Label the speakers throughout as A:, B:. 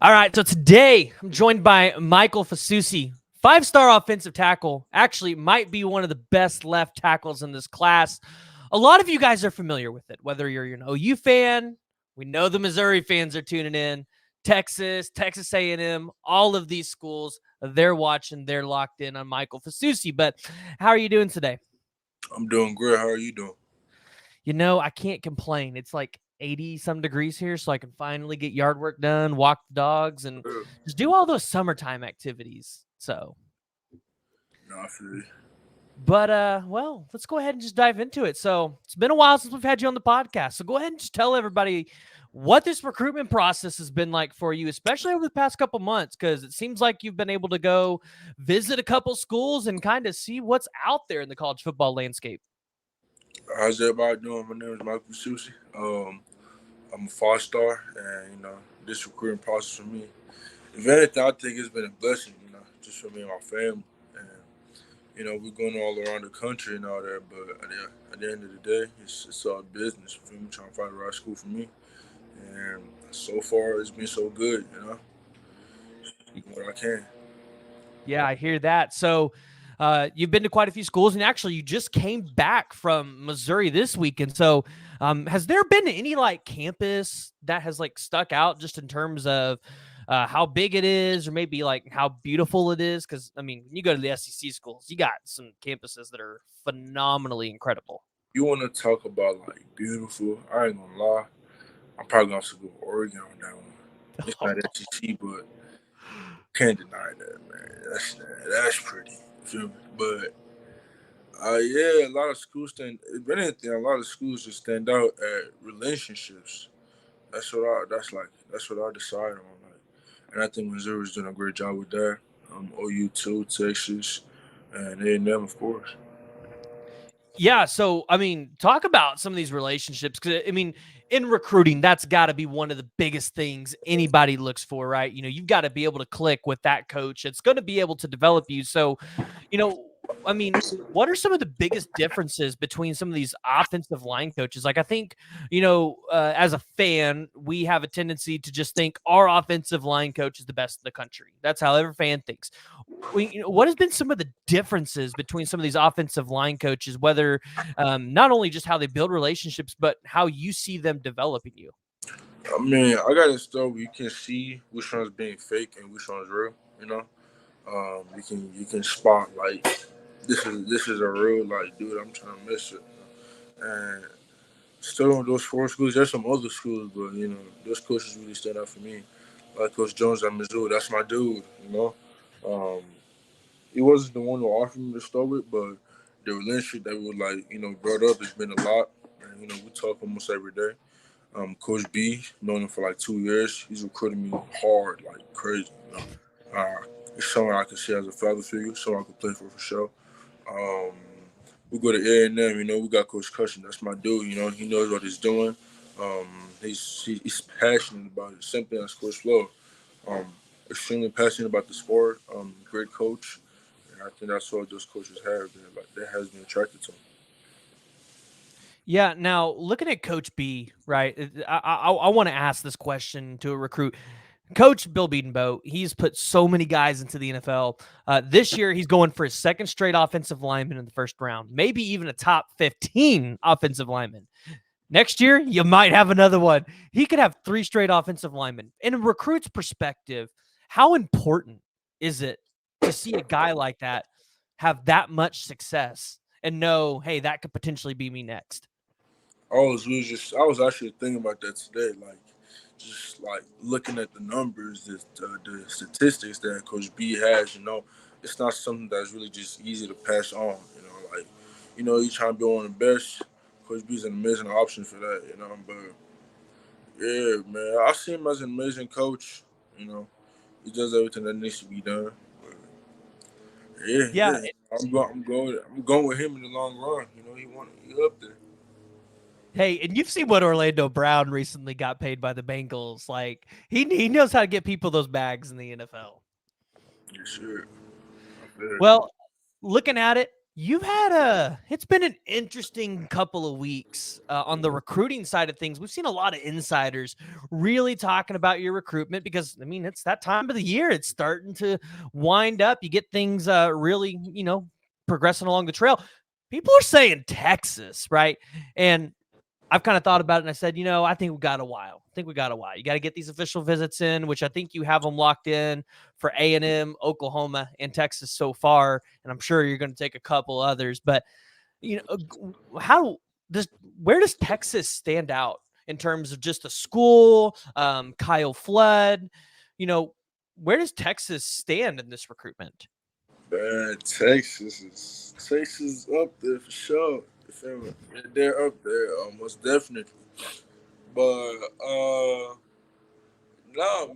A: All right, so today I'm joined by Michael Fasusi, five-star offensive tackle. Actually, might be one of the best left tackles in this class. A lot of you guys are familiar with it, whether you're an OU fan. We know the Missouri fans are tuning in. Texas A&M, all of these schools, they're watching, they're locked in on Michael Fasusi. But how are you doing today?
B: I'm doing great. How are you doing?
A: I can't complain. It's like 80 some degrees here, so I can finally get yard work done, walk the dogs, and
B: Good.
A: just do all those summertime activities. So,
B: No, I feel you.
A: well, let's go ahead and just dive into it. So, it's been a while since we've had you on the podcast. So, go ahead and just tell everybody what this recruitment process has been like for you, especially over the past couple months, because it seems like you've been able to go visit a couple schools and kind of see what's out there in the college football landscape.
B: How's everybody doing? My name is Michael Fasusi. I'm a five-star, and this recruiting process for me, if anything, I think it's been a blessing. Just for me and my family, and we're going all around the country and all that. But at the end of the day, it's all business for me, trying to find the right school for me, and so far it's been so good. What I can.
A: Yeah, I hear that. So, you've been to quite a few schools, and actually, you just came back from Missouri this weekend. So, has there been any campus that has stuck out just in terms of how big it is, or maybe how beautiful it is? Because I mean, when you go to the SEC schools, you got some campuses that are phenomenally incredible.
B: You want to talk about beautiful? I ain't gonna lie. I'm probably gonna have to go Oregon on that one. It's not SEC, but can't deny that, man. That's pretty. You feel me? But yeah, a lot of schools stand. If anything, a lot of schools just stand out at relationships. That's what I decide on. And I think Missouri's doing a great job with that. OU too, Texas, and A&M, of course.
A: Yeah, so I mean, talk about some of these relationships because I mean, in recruiting, that's got to be one of the biggest things anybody looks for, right? You've got to be able to click with that coach. It's going to be able to develop you. So, you know, I mean, what are some of the biggest differences between some of these offensive line coaches? I think, as a fan, we have a tendency to just think our offensive line coach is the best in the country. That's how every fan thinks. What has been some of the differences between some of these offensive line coaches, whether not only just how they build relationships, but how you see them developing you?
B: I mean, I got to start where you can see which one's being fake and which one's real. You can spot this is a real dude. I'm trying to miss it. And still on those four schools, there's some other schools, but those coaches really stand out for me. Like Coach Jones at Missouri, that's my dude. Um, he wasn't the one who offered me to start with, but the relationship that we brought up has been a lot. And we talk almost every day. Coach B, known him for 2 years. He's recruiting me hard, like crazy. It's someone I can see as a father figure, someone I can play for sure. Um, we go to A&M. We got Coach Cushion. That's my dude. He knows what he's doing. Um, he's passionate about it. Same thing as Coach Flo. Um, extremely passionate about the sport. Great coach, and I think that's what those coaches have. That has been attracted to him.
A: Yeah. Now, looking at Coach B, right? I want to ask this question to a recruit. Coach Bill Bedenbaugh, he's put so many guys into the NFL. This year, he's going for his second straight offensive lineman in the first round, maybe even a top 15 offensive lineman. Next year, you might have another one. He could have three straight offensive linemen. In a recruit's perspective, how important is it to see a guy like that have that much success and know, hey, that could potentially be me next?
B: I was actually thinking about that today. Just looking at the numbers, the statistics that Coach B has. It's not something that's really just easy to pass on. You trying to be one of the best. Coach B's an amazing option for that. But yeah, man, I see him as an amazing coach. You know, he does everything that needs to be done. But yeah,
A: Yeah.
B: yeah, I'm going with him in the long run. He up there.
A: Hey, and you've seen what Orlando Brown recently got paid by the Bengals. He knows how to get people those bags in the NFL.
B: Yeah, sure. I feel it.
A: Well, looking at it, it's been an interesting couple of weeks on the recruiting side of things. We've seen a lot of insiders really talking about your recruitment because, I mean, it's that time of the year. It's starting to wind up. You get things really, progressing along the trail. People are saying Texas, right? And I've kind of thought about it and I said, I think we got a while. I think we got a while. You got to get these official visits in, which I think you have them locked in for A&M, Oklahoma, and Texas so far. And I'm sure you're going to take a couple others. But how does where does Texas stand out in terms of just the school? Kyle Flood, you know, where does Texas stand in this recruitment?
B: Man, Texas is up there for sure. You feel me? They're up there, most definitely. But no,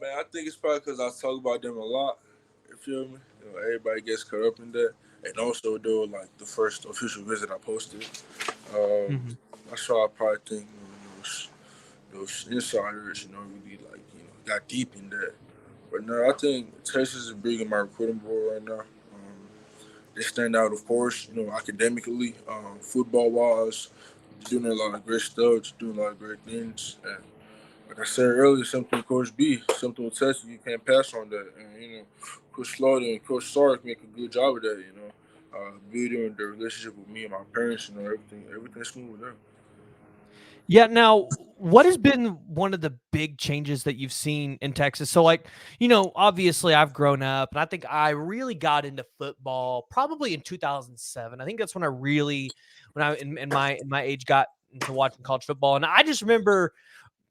B: man, I think it's probably because I talk about them a lot. You feel me? Everybody gets caught up in that, and also doing like the first official visit I posted. Um,
A: Mhm.
B: that's why I probably think those insiders, really like got deep in that. But no, I think Texas is big in my recruiting board right now. They stand out, of course, academically, football wise, doing a lot of great stuff, doing a lot of great things. And like I said earlier, something with Coach B, something with Texas, you can't pass on that. And Coach Slaughter and Coach Sark make a good job of that. Building the relationship with me and my parents, everything's smooth with them.
A: Yeah. Now, what has been one of the big changes that you've seen in Texas? So, like, obviously, I've grown up, and I think I really got into football probably in 2007. I think that's when I really, when I in my age, got into watching college football, and I just remember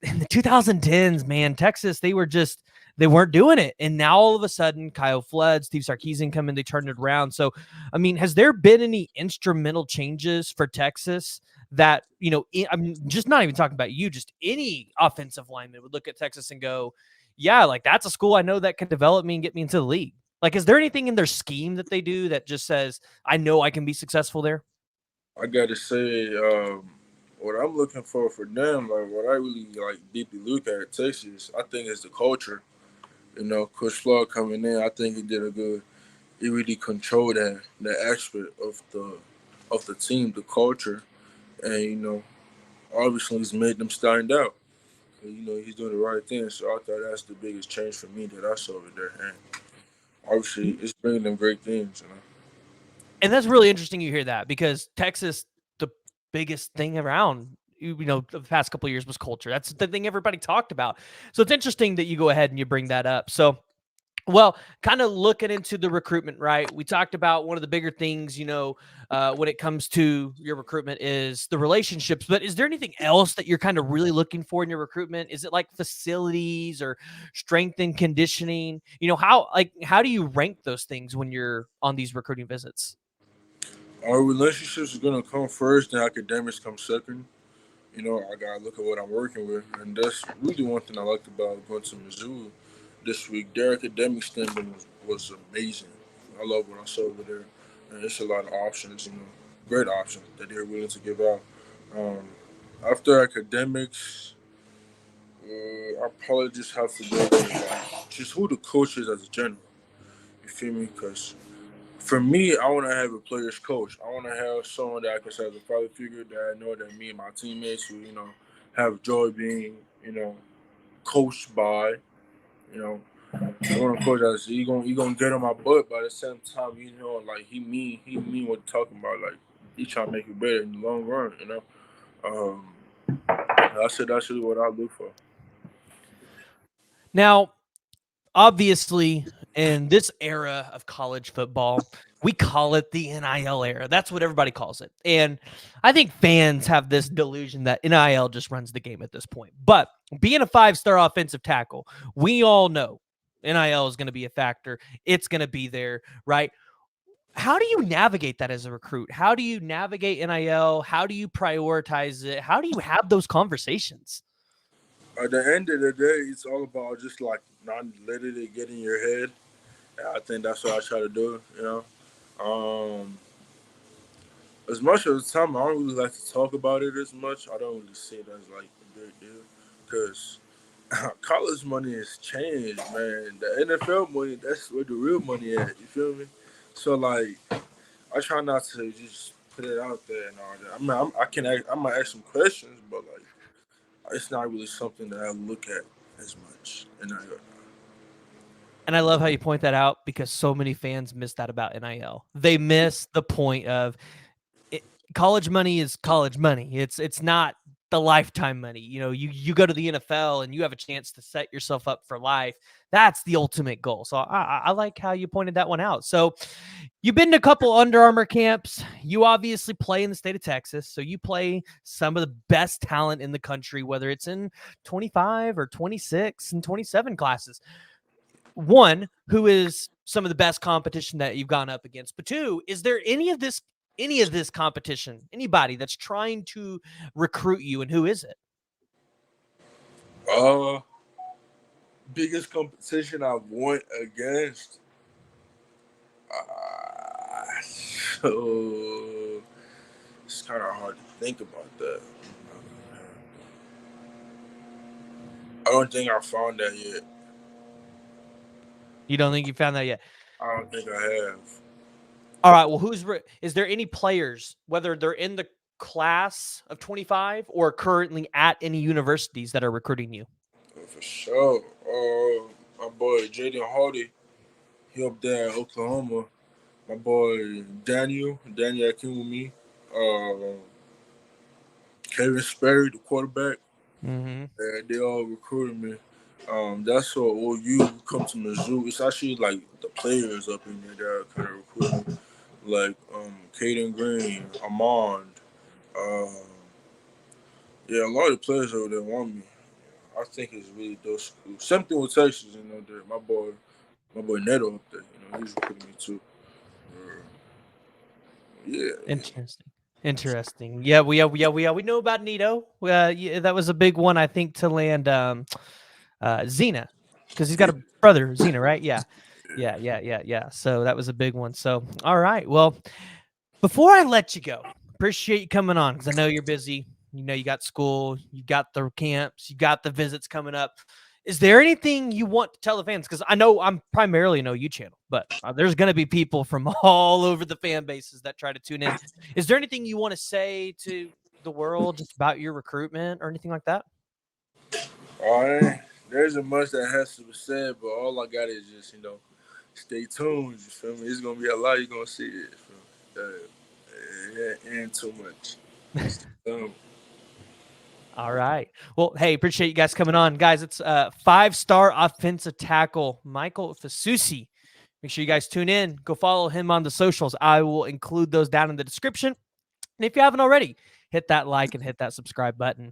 A: in the 2010s, man, Texas, they weren't doing it. And now all of a sudden, Kyle Flood, Steve Sarkisian come in, they turned it around. So, I mean, has there been any instrumental changes for Texas that, I'm just not even talking about you, just any offensive lineman would look at Texas and go, yeah, like that's a school I know that can develop me and get me into the league. Like, is there anything in their scheme that they do that just says, I know I can be successful there?
B: I gotta say, what I'm looking for them, like what I really like deeply look at Texas, I think is the culture. Coach Floyd coming in, I think he did a good. He really controlled that aspect of the team, the culture, and obviously he's made them stand out. He's doing the right thing. So I thought that's the biggest change for me that I saw over there, and obviously it's bringing them great things.
A: And that's really interesting you hear that because Texas, the biggest thing around, the past couple of years was culture. That's the thing everybody talked about. So it's interesting that you go ahead and you bring that up. So, well, kind of looking into the recruitment, right? We talked about one of the bigger things, when it comes to your recruitment is the relationships. But is there anything else that you're kind of really looking for in your recruitment? Is it like facilities or strength and conditioning? How do you rank those things when you're on these recruiting visits?
B: Our relationships are gonna come first, and academics come second. I gotta look at what I'm working with, and that's really one thing I liked about going to Missouri this week. Their academic standing was amazing. I love what I saw over there, and it's a lot of options, great options that they're willing to give out. Um, After academics, I probably just have to go with like just who the coach is as a general. You feel me? Because for me, I want to have a player's coach. I want to have someone that I can say as a father figure that I know that me and my teammates who have joy being coached by. You know, I want to coach that he gonna get on my butt, but at the same time, like he mean what he's talking about. Like he trying to make you better in the long run. Um, that's really what I look for.
A: Now, obviously, in this era of college football, we call it the NIL era. That's what everybody calls it. And I think fans have this delusion that NIL just runs the game at this point. But being a five-star offensive tackle, we all know NIL is going to be a factor. It's going to be there, right? How do you navigate that as a recruit? How do you navigate NIL? How do you prioritize it? How do you have those conversations?
B: At the end of the day, it's all about just like not letting it get in your head. And I think that's what I try to do. Um, as much of the time, I don't really like to talk about it as much. I don't really see it as like a big deal because college money has changed, man. The NFL money, that's where the real money at. You feel me? So like, I try not to just put it out there and all that. I mean, I might ask some questions, but like it's not really something that I look at as much. And
A: And I love how you point that out because so many fans miss that about NIL. They miss the point of it, college money is college money. It's not the lifetime money. You know, you go to the NFL and you have a chance to set yourself up for life. That's the ultimate goal. So I like how you pointed that one out. So you've been to a couple Under Armour camps. You obviously play in the state of Texas. So you play some of the best talent in the country, whether it's in 25 or 26 and 27 classes. One, who is some of the best competition that you've gone up against? But two, is there any of this competition, anybody that's trying to recruit you, and who is it?
B: uh, biggest competition I went against. So it's kind of hard to think about that. I don't think I found that yet.
A: You don't think you found that yet?
B: I don't think I have.
A: All right. Well, is there any players, whether they're in the class of 25 or currently at any universities that are recruiting you?
B: For sure. My boy Jaden Hardy, he up there in Oklahoma. My boy Daniel came with me. Kevin Sperry, the quarterback.
A: Mm-hmm.
B: And they all recruited me. That's what OU come to Mizzou. It's actually like the players up in there that are kind of recruiting, like Caden Green, Armand. Um, yeah, a lot of the players over there want me. I think it's really those schools. Same thing with Texas, there. My boy Neto up there, he's recruiting me too. Yeah.
A: Interesting. Yeah, we know about Nito. Yeah, that was a big one, I think, to land Xena, because he's got a brother, Xena, right? Yeah. So that was a big one. So, all right. Well, before I let you go, appreciate you coming on because I know you're busy. You know, you got school, you got the camps, you got the visits coming up. Is there anything you want to tell the fans? Because I know I'm primarily an OU channel, but there's going to be people from all over the fan bases that try to tune in. Is there anything you want to say to the world just about your recruitment or anything like that?
B: All right. There isn't much that has to be said, but all I got is just, stay tuned. You feel me? It's gonna be a lot. You're gonna see it. It ain't too much.
A: All right. Well, hey, appreciate you guys coming on. Guys, it's 5-star offensive tackle Michael Fasusi. Make sure you guys tune in. Go follow him on the socials. I will include those down in the description. And if you haven't already, hit that like and hit that subscribe button.